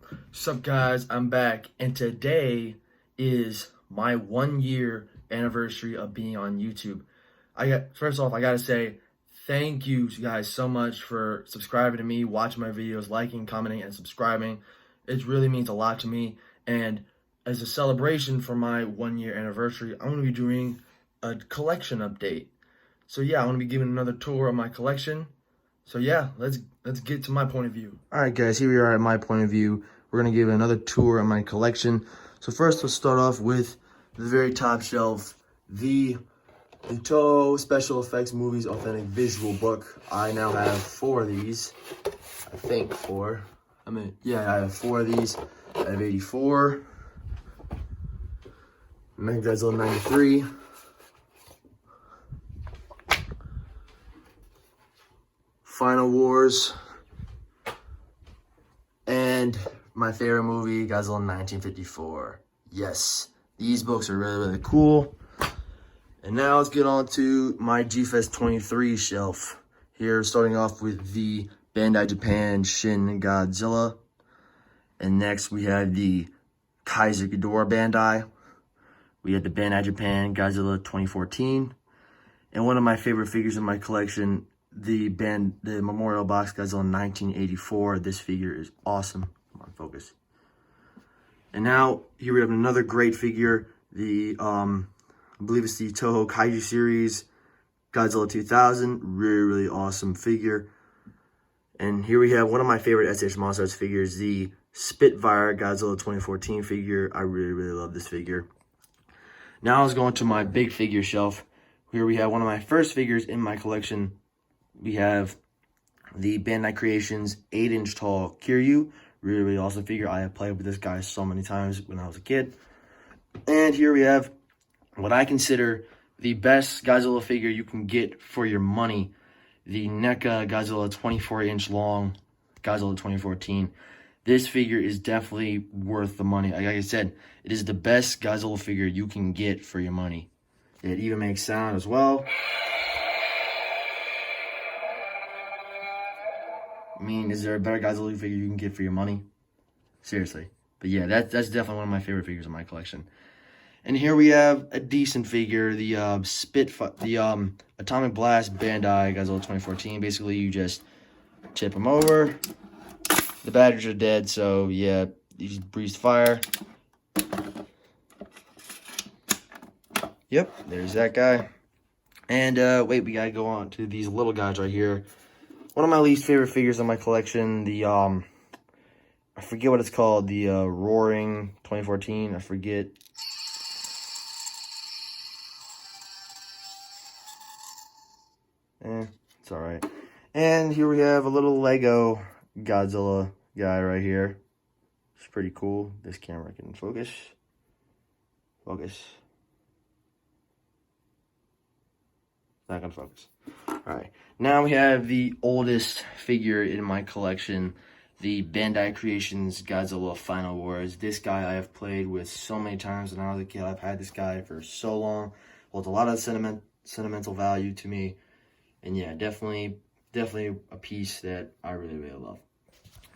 What's up, guys? I'm back, and today is my 1 year anniversary of being on YouTube. First off, I gotta say thank you guys so much for subscribing to me, watching my videos, liking, commenting, and subscribing. It really means a lot to me. And as a celebration for my 1 year anniversary, I'm gonna be doing a collection update. So yeah, I'm gonna be giving another tour of my collection. So yeah, let's get to my point of view. All right, guys, here we are at my point of view. We're gonna give another tour of my collection. So first, let's start off with the very top shelf, the Toho Special Effects Movies Authentic Visual Book. I now have 4 of these. I think 4. Yeah, I have 4 of these. I have 84, Mechagodzilla 93, Final Wars, and my favorite movie, Godzilla 1954. Yes, these books are really, really cool. And now let's get on to my G-Fest 23 shelf. Here, starting off with the Bandai Japan Shin Godzilla. And next we have the Kaiser Ghidorah Bandai. We have the Bandai Japan Godzilla 2014. And one of my favorite figures in my collection, the Memorial Box Godzilla 1984. This figure is awesome. Come on, focus. And now here we have another great figure, the I believe it's the Toho Kaiju series Godzilla 2000. Really, really awesome figure. And here we have one of my favorite SH Monster Arts figures, the Spitfire Godzilla 2014 figure. I really, really love this figure. Now let's go into my big figure shelf. Here we have one of my first figures in my collection. We have the Bandai Creations 8-inch tall Kiryu. Really, really awesome figure. I have played with this guy so many times when I was a kid. And here we have what I consider the best Godzilla figure you can get for your money. The NECA Godzilla 24-inch long Godzilla 2014. This figure is definitely worth the money. Like I said, it is the best Godzilla figure you can get for your money. It even makes sound as well. I mean, is there a better Godzilla figure you can get for your money? Seriously. But yeah, that's definitely one of my favorite figures in my collection. And here we have a decent figure, the Atomic Blast Bandai Godzilla 2014. Basically, you just tip them over. The batteries are dead, so yeah, you just breathe fire. Yep, there's that guy. And wait, we gotta go on to these little guys right here. One of my least favorite figures in my collection, the I forget what it's called, the Roaring 2014. I forget. It's all right. And here we have a little Lego Godzilla guy right here. It's pretty cool. This camera can focus. Focus. Not gonna focus. All right. Now we have the oldest figure in my collection, the Bandai Creations Godzilla Final Wars. This guy I have played with so many times when I was a kid. I've had this guy for so long. Holds a lot of sentimental value to me. And yeah, definitely a piece that I really, really love.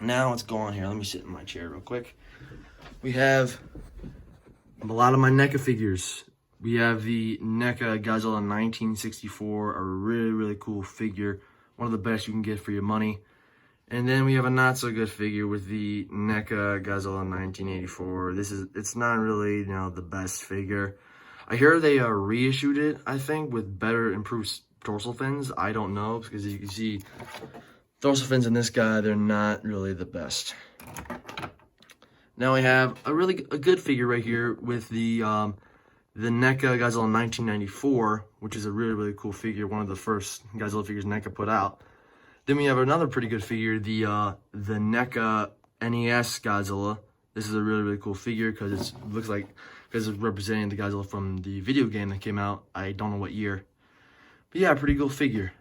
Now let's go on here. Let me sit in my chair real quick. We have a lot of my NECA figures. We have the NECA Godzilla 1964, a really, really cool figure. One of the best you can get for your money. And then we have a not so good figure with the NECA Godzilla 1984. It's not really, the best figure. I hear they reissued it, I think, with better improved dorsal fins. I don't know, because as you can see, dorsal fins in this guy, they're not really the best. Now we have a good figure right here with the NECA Godzilla 1994, which is a really, really cool figure. One of the first Godzilla figures NECA put out. Then we have another pretty good figure, the NECA NES Godzilla. This is a really, really cool figure because it's representing the Godzilla from the video game that came out. I don't know what year. But yeah, pretty cool figure.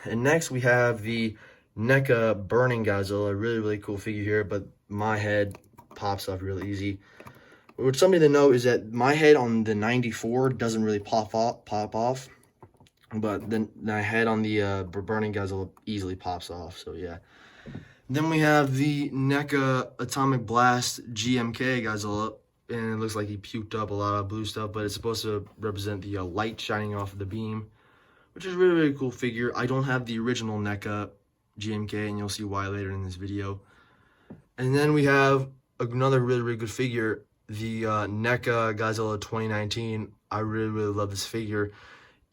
And next we have the NECA Burning Godzilla. Really, really cool figure here, but my head pops up really easy. What's something to note is that my head on the 94 doesn't really pop off. But then my head on the Burning Godzilla easily pops off, so yeah. Then we have the NECA Atomic Blast GMK Godzilla, and it looks like he puked up a lot of blue stuff, but it's supposed to represent the light shining off of the beam, which is really, really cool figure. I don't have the original NECA GMK, and you'll see why later in this video. And then we have another really, really good figure, the NECA Godzilla 2019. I really, really love this figure.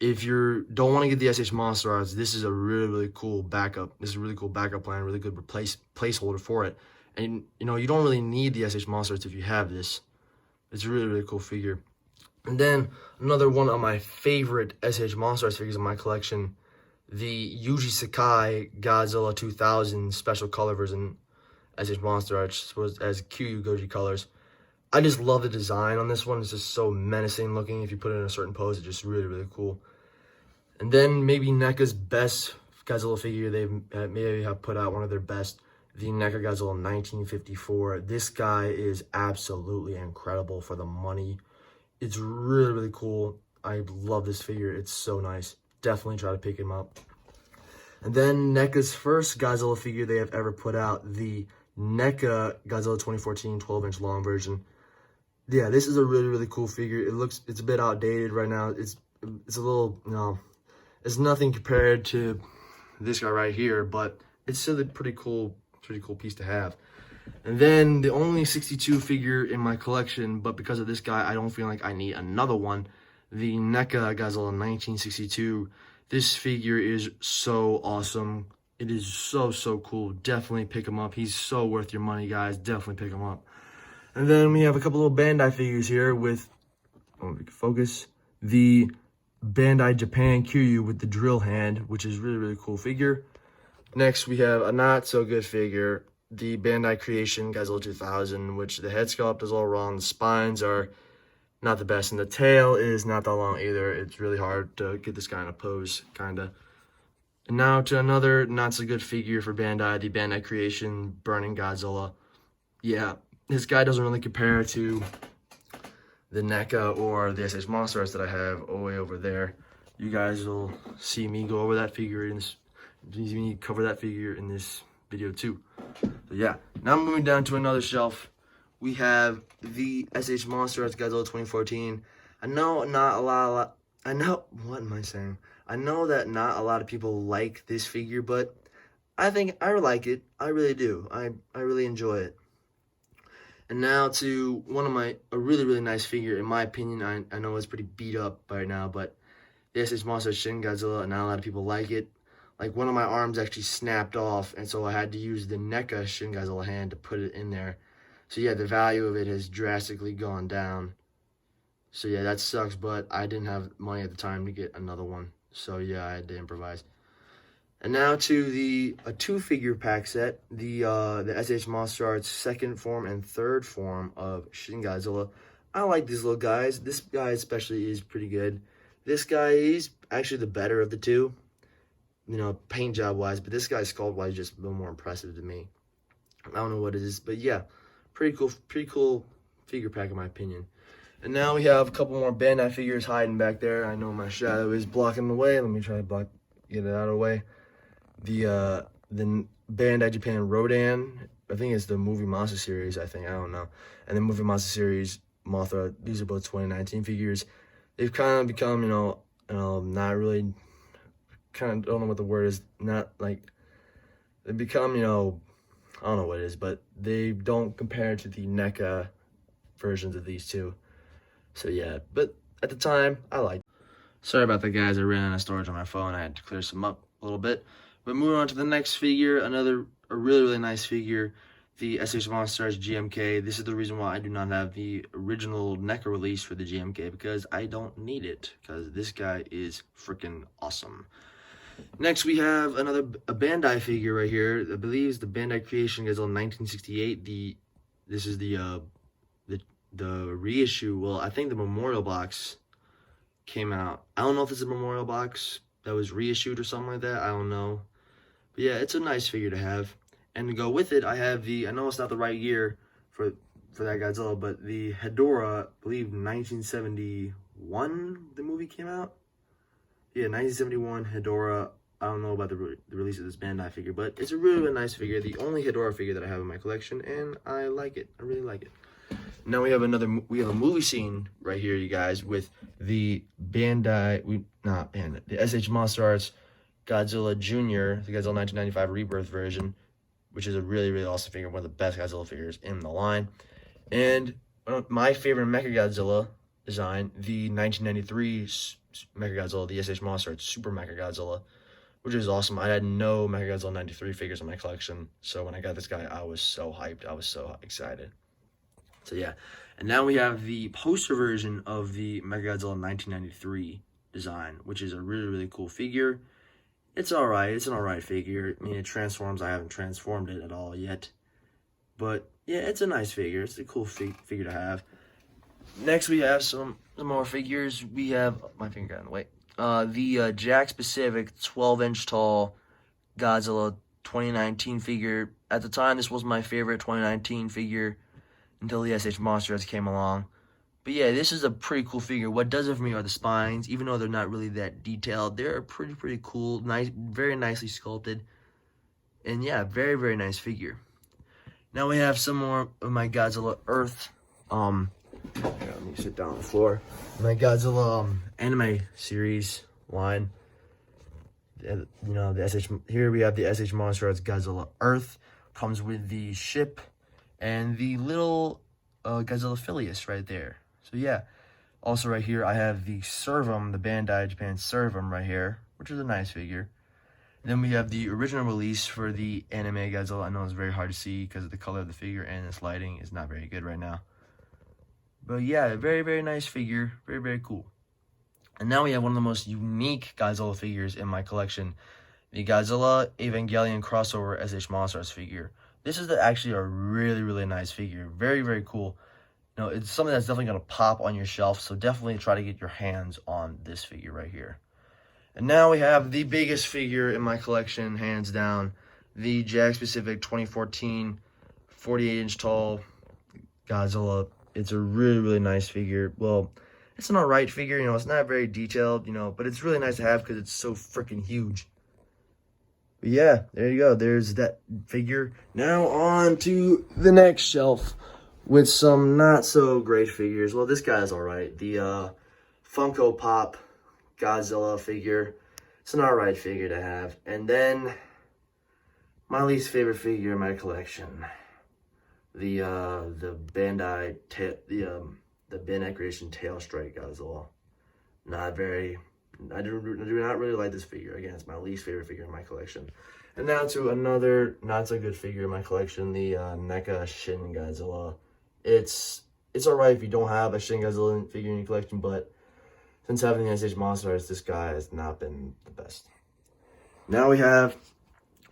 If you don't want to get the SH Monster Arts, this is a really, really cool backup. This is a really cool backup plan, really good placeholder for it. And, you know, you don't really need the SH Monster Arts if you have this. It's a really, really cool figure. And then another one of my favorite SH Monster Arts figures in my collection, the Yuji Sakai Godzilla 2000 special color version SH Monster Arts as Kyu Goji colors. I just love the design on this one. It's just so menacing looking. If you put it in a certain pose, it's just really, really cool. And then maybe NECA's best Godzilla figure, they maybe have put out one of their best, the NECA Godzilla 1954. This guy is absolutely incredible for the money. It's really, really cool. I love this figure. It's so nice. Definitely try to pick him up. And then NECA's first Godzilla figure they have ever put out, the NECA Godzilla 2014 12-inch long version. Yeah, this is a really, really cool figure. It's a bit outdated right now. It's a little, you know, it's nothing compared to this guy right here, but it's still a pretty cool piece to have. And then the only 62 figure in my collection, but because of this guy, I don't feel like I need another one, the NECA Godzilla 1962. This figure is so awesome. It is so, so cool. Definitely pick him up. He's so worth your money, guys. Definitely pick him up. And then we have a couple little Bandai figures here with, oh, we can focus, the Bandai Japan Kiryu with the drill hand, which is really, really cool figure. Next, we have a not so good figure, the Bandai Creation Godzilla 2000, which the head sculpt is all wrong. The spines are not the best, and the tail is not that long either. It's really hard to get this guy in a pose, kind of. And now to another not so good figure for Bandai, the Bandai Creation Burning Godzilla. Yeah, this guy doesn't really compare to the NECA or the SH Monster Arts that I have all the way over there. You guys will see me go over that figure in this, cover that figure in this video too. So yeah, now moving down to another shelf, we have the SH Monster Arts Godzilla 2014. I know not a lot, I know, what am I saying? I know that not a lot of people like this figure, but I think I like it. I really do. I really enjoy it. And now to a really, really nice figure, in my opinion. I know it's pretty beat up right now, but the SH Monster Shin Godzilla, and not a lot of people like it. Like, one of my arms actually snapped off, and so I had to use the NECA Shin Godzilla hand to put it in there. So yeah, the value of it has drastically gone down. So yeah, that sucks, but I didn't have money at the time to get another one. So yeah, I had to improvise. And now to a 2-figure pack set, the SH Monster Arts second form and third form of Shin Godzilla. I like these little guys. This guy especially is pretty good. This guy is actually the better of the two, you know, paint job wise, but this guy's sculpt wise just a little more impressive to me. I don't know what it is, but yeah, pretty cool figure pack in my opinion. And now we have a couple more Bandai figures hiding back there. I know my shadow is blocking the way. Let me try to get it out of the way. The Bandai Japan Rodan, I think it's the Movie Monster series, I don't know. And the Movie Monster series Mothra, these are both 2019 figures. They've kind of become, you know, not really, kind of don't know what the word is, not like, they've become, you know, I don't know what it is, but they don't compare to the NECA versions of these two. So yeah, but at the time, I liked it. Sorry about that, guys. I ran out of storage on my phone. I had to clear some up a little bit. But moving on to the next figure, a really, really nice figure, the SH Monster Arts GMK. This is the reason why I do not have the original NECA release for the GMK, because I don't need it, because this guy is freaking awesome. Next, we have a Bandai figure right here. I believe it's the Bandai Creation Godzilla 1968. This is the reissue. Well, I think the memorial box came out. I don't know if it's a memorial box that was reissued or something like that. I don't know. But yeah, it's a nice figure to have. And to go with it, I have I know it's not the right year for that Godzilla, but the Hedorah, I believe 1971 the movie came out. Yeah, 1971 Hedorah I don't know about the release of this Bandai figure, but it's a really, really nice figure. The only Hedorah figure that I have in my collection, and I like it. I really like it. Now we have a movie scene right here, you guys, with the the SH Monster Arts Godzilla Jr., the Godzilla 1995 Rebirth version, which is a really, really awesome figure, one of the best Godzilla figures in the line. And my favorite Mechagodzilla design, the 1993 Mechagodzilla, the SH Monster Arts Super Mechagodzilla, which is awesome. I had no Mechagodzilla 93 figures in my collection, so when I got this guy, I was so hyped. I was so excited. So yeah, and now we have the poster version of the Mechagodzilla 1993 design, which is a really, really cool figure. It's alright. It's an alright figure. I mean, it transforms. I haven't transformed it at all yet. But yeah, it's a nice figure. It's a cool figure to have. Next, we have some more figures. We have, my finger got in the way. The Jakks Pacific 12-inch tall Godzilla 2019 figure. At the time, this was my favorite 2019 figure until the SH Monster Arts came along. But yeah, this is a pretty cool figure. What does it for me are the spines. Even though they're not really that detailed, they're pretty cool. Nice, very nicely sculpted. And yeah, very, very nice figure. Now we have some more of my Godzilla Earth. Here, let me sit down on the floor. My Godzilla anime series line. You know, the SH. Here we have the SH Monster Arts Godzilla Earth. Comes with the ship and the little Godzilla Phileas right there. So yeah. Also right here I have the Servum, the Bandai Japan Servum right here, which is a nice figure. Then we have the original release for the anime Godzilla. I know it's very hard to see because of the color of the figure and its lighting is not very good right now. But yeah, very, very nice figure. Very, very cool. And now we have one of the most unique Godzilla figures in my collection. The Godzilla Evangelion crossover SH Monster Arts figure. This is actually a really, really nice figure. Very, very cool. You know, it's something that's definitely going to pop on your shelf. So definitely try to get your hands on this figure right here. And now we have the biggest figure in my collection, hands down. The Jakks Pacific 2014 48-inch tall Godzilla. It's a really, really nice figure. Well, it's an alright figure. You know, it's not very detailed, you know, but it's really nice to have because it's so freaking huge. But yeah, there you go. There's that figure. Now on to the next shelf with some not so great figures. Well, this guy's alright. The Funko Pop Godzilla figure. It's an alright figure to have. And then my least favorite figure in my collection, the Bandai the Bandai Creation Tail Strike Godzilla. Not very. I do not really like this figure. Again, it's my least favorite figure in my collection. And now to another not so good figure in my collection, the NECA Shin Godzilla. It's alright if you don't have a Shin Godzilla figure in your collection, but since having the SH Monster Arts, this guy has not been the best. Now we have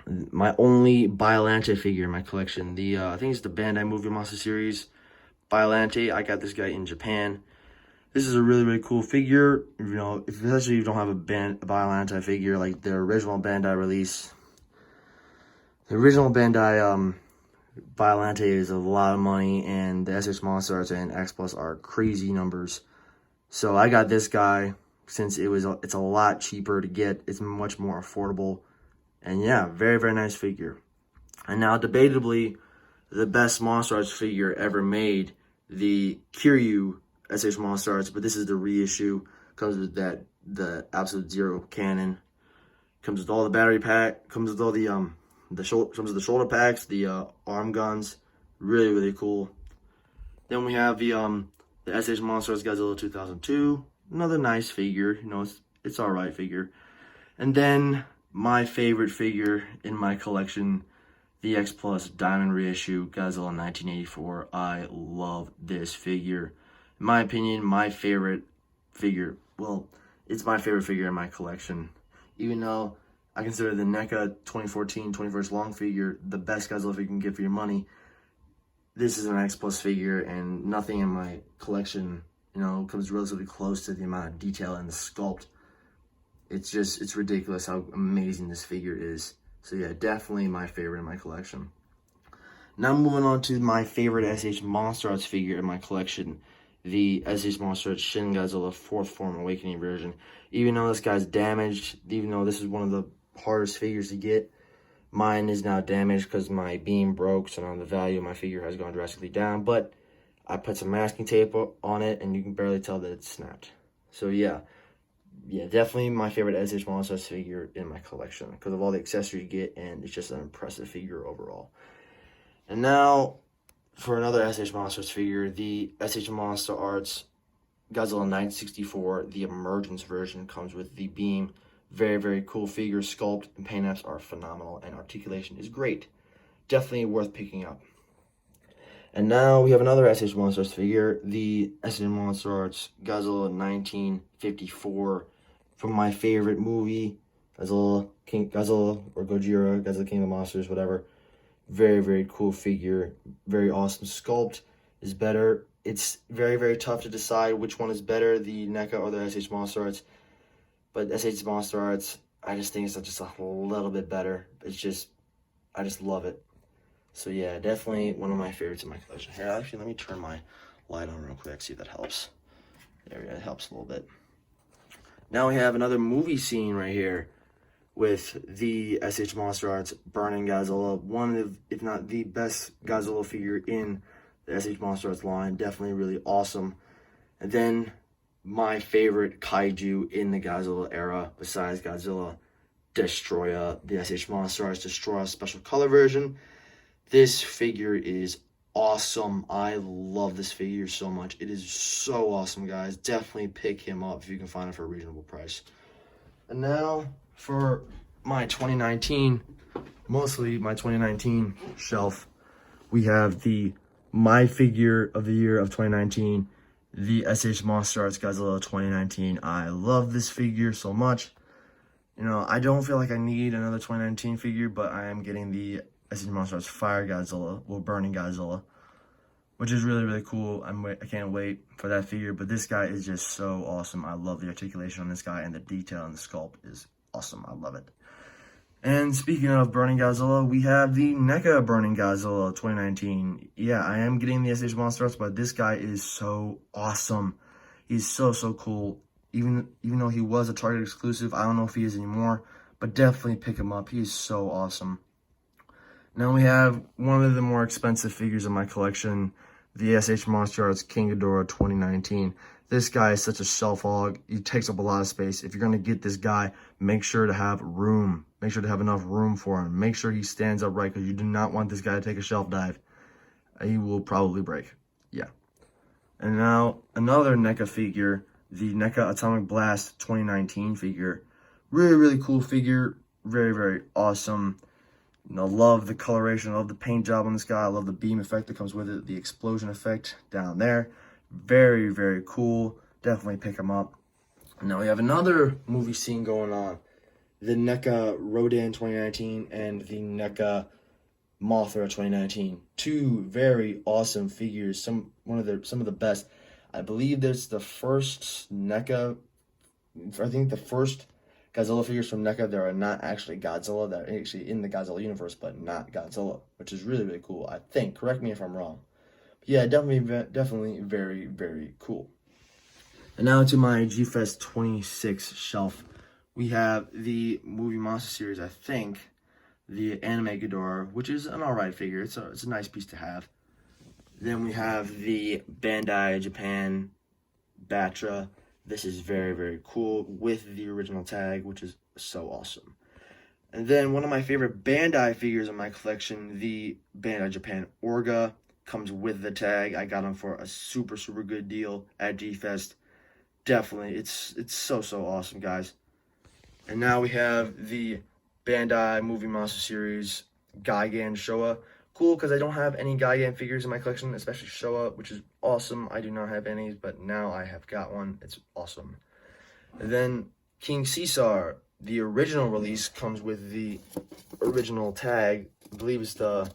my only Biollante figure in my collection. The I think it's the Bandai Movie Monster Series Biollante. I got this guy in Japan. This is a really, really cool figure. You know, especially if you don't have a Biollante figure like the original Bandai release. The original Bandai Biollante is a lot of money, and the SH Monster Arts and X Plus are crazy numbers. So I got this guy since it's a lot cheaper to get. It's much more affordable. And yeah, very, very nice figure. And now, debatably, the best Monster Arts figure ever made, the Kiryu SH Monster Arts, but this is the reissue. Comes with the Absolute Zero cannon. Comes with all the battery pack. Comes with all the comes with the shoulder packs, the arm guns. Really, really cool. Then we have the SH Monster Arts Godzilla 2002. Another nice figure. You know, it's alright figure. And then my favorite figure in my collection, the X Plus Diamond Reissue Godzilla 1984. I love this figure. In my opinion, my favorite figure. Well, it's my favorite figure in my collection. Even though I consider the NECA 2014 21st Long figure the best Godzilla figure you can get for your money, this is an X Plus figure, and nothing in my collection, you know, comes relatively close to the amount of detail and the sculpt. It's ridiculous how amazing this figure is. So yeah, definitely my favorite in my collection. Now moving on to my favorite SH Monster Arts figure in my collection, the SH Monster Arts Shin Godzilla 4th Form Awakening version. Even though this guy's damaged, even though this is one of the hardest figures to get. Mine is now damaged because my beam broke, so now the value of my figure has gone drastically down. But I put some masking tape on it, and you can barely tell that it's snapped. So yeah, definitely my favorite SH Monsters figure in my collection because of all the accessories you get, and it's just an impressive figure overall. And now for another SH Monsters figure, the SH Monster Arts Godzilla 964, the Emergence version, comes with the beam. Very, very cool figure. Sculpt and paint apps are phenomenal, and articulation is great. Definitely worth picking up. And now we have another SH Monsters figure, the SH Monster Arts Godzilla 1954 from my favorite movie, Godzilla or Gojira, Godzilla King of the Monsters, whatever. Very, very cool figure. Very awesome sculpt. Is better. It's very, very tough to decide which one is better, the NECA or the SH Monster Arts. But SH Monster Arts, I just think it's just a little bit better. It's just, I just love it. So yeah, definitely one of my favorites in my collection. Here, actually, let me turn my light on real quick, see if that helps. There we go, it helps a little bit. Now we have another movie scene right here with the SH Monster Arts Burning Godzilla. One of, if not the best Godzilla figure in the SH Monster Arts line. Definitely really awesome. And then my favorite kaiju in the Godzilla era, besides Godzilla, Destroya, the SH Monster Arts Destroya special color version. This figure is awesome. I love this figure so much. It is so awesome, guys. Definitely pick him up if you can find it for a reasonable price. And now for my 2019, mostly my 2019 shelf, we have the my figure of the year of 2019, the SH Monster Arts Godzilla 2019. I love this figure so much. You know, I don't feel like I need another 2019 figure, but I am getting the SH Monster Arts Fire Godzilla, or Burning Godzilla, which is really, really cool. I can't wait for that figure, but this guy is just so awesome. I love the articulation on this guy, and the detail and the sculpt is awesome. I love it. And speaking of Burning Godzilla, we have the NECA Burning Godzilla 2019. Yeah, I am getting the SH Monster Arts, but this guy is so awesome. He's so, so cool. Even though he was a Target exclusive, I don't know if he is anymore, but definitely pick him up. He is so awesome. Now we have one of the more expensive figures in my collection, the SH Monster Arts King Ghidorah 2019. This guy is such a shelf hog. He takes up a lot of space. If you're going to get this guy, make sure to have room. Make sure to have enough room for him. Make sure he stands upright because you do not want this guy to take a shelf dive. He will probably break. Yeah. And now another NECA figure, the NECA Atomic Blast 2019 figure. Really, really cool figure. Very, very awesome. You know, love the coloration. I love the paint job on this guy. I love the beam effect that comes with it. The explosion effect down there. Very, very cool. Definitely pick him up. Now we have another movie scene going on. The NECA Rodan 2019 and the NECA Mothra 2019. Two very awesome figures. Some of the best. I believe there's the first NECA. I think the first Godzilla figures from NECA that are not actually Godzilla. That are actually in the Godzilla universe, but not Godzilla, which is really, really cool. I think. Correct me if I'm wrong. But yeah, definitely very, very cool. And now to my G-Fest 26 shelf. We have the Movie Monster series, I think, the Anime Ghidorah, which is an alright figure. It's a nice piece to have. Then we have the Bandai Japan Batra. This is very, very cool with the original tag, which is so awesome. And then one of my favorite Bandai figures in my collection, the Bandai Japan Orga, comes with the tag. I got him for a super, super good deal at G-Fest. Definitely, it's so, so awesome, guys. And now we have the Bandai Movie Monster Series Gigan Showa. Cool, because I don't have any Gigan figures in my collection, especially Showa, which is awesome. I do not have any, but now I have got one. It's awesome. And then King Caesar, the original release, comes with the original tag. I believe it's the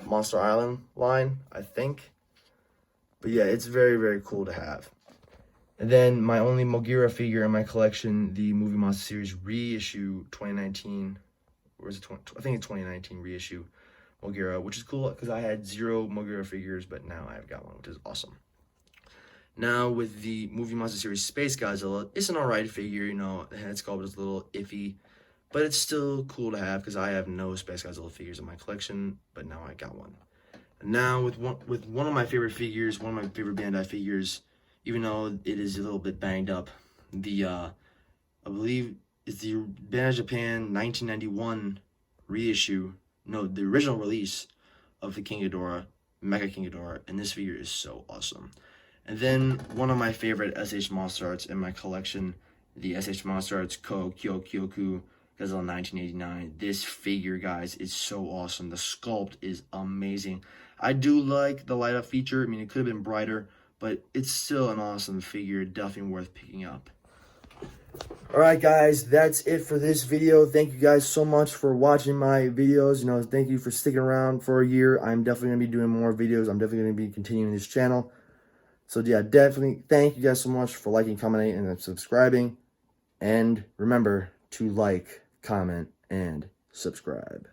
Monster Island line, I think. But yeah, it's very, very cool to have. And then my only Mogira figure in my collection, the Movie Monster Series reissue 2019, or is it I think it's 2019 reissue Mogira, which is cool because I had 0 Mogira figures, but now I've got one, which is awesome. Now with the Movie Monster Series Space Godzilla, it's an alright figure, you know, the head sculpt is a little iffy, but it's still cool to have because I have no Space Godzilla figures in my collection, but now I got one. And now with one of my favorite figures, one of my favorite Bandai figures, even though it is a little bit banged up, the I believe it's the Bandai Japan 1991 reissue, no, the original release of the King Ghidorah, Mecha King Ghidorah, and this figure is so awesome. And then one of my favorite SH Monster Arts in my collection, the SH Monster Arts Ko Kyoku Godzilla 1989. This figure, guys, is so awesome. The sculpt is amazing. I do like the light up feature. I mean, it could have been brighter, but it's still an awesome figure. Definitely worth picking up. Alright guys, that's it for this video. Thank you guys so much for watching my videos. Thank you for sticking around for a year. I'm definitely going to be doing more videos. I'm definitely going to be continuing this channel. So yeah, definitely thank you guys so much for liking, commenting, and subscribing. And remember to like, comment, and subscribe.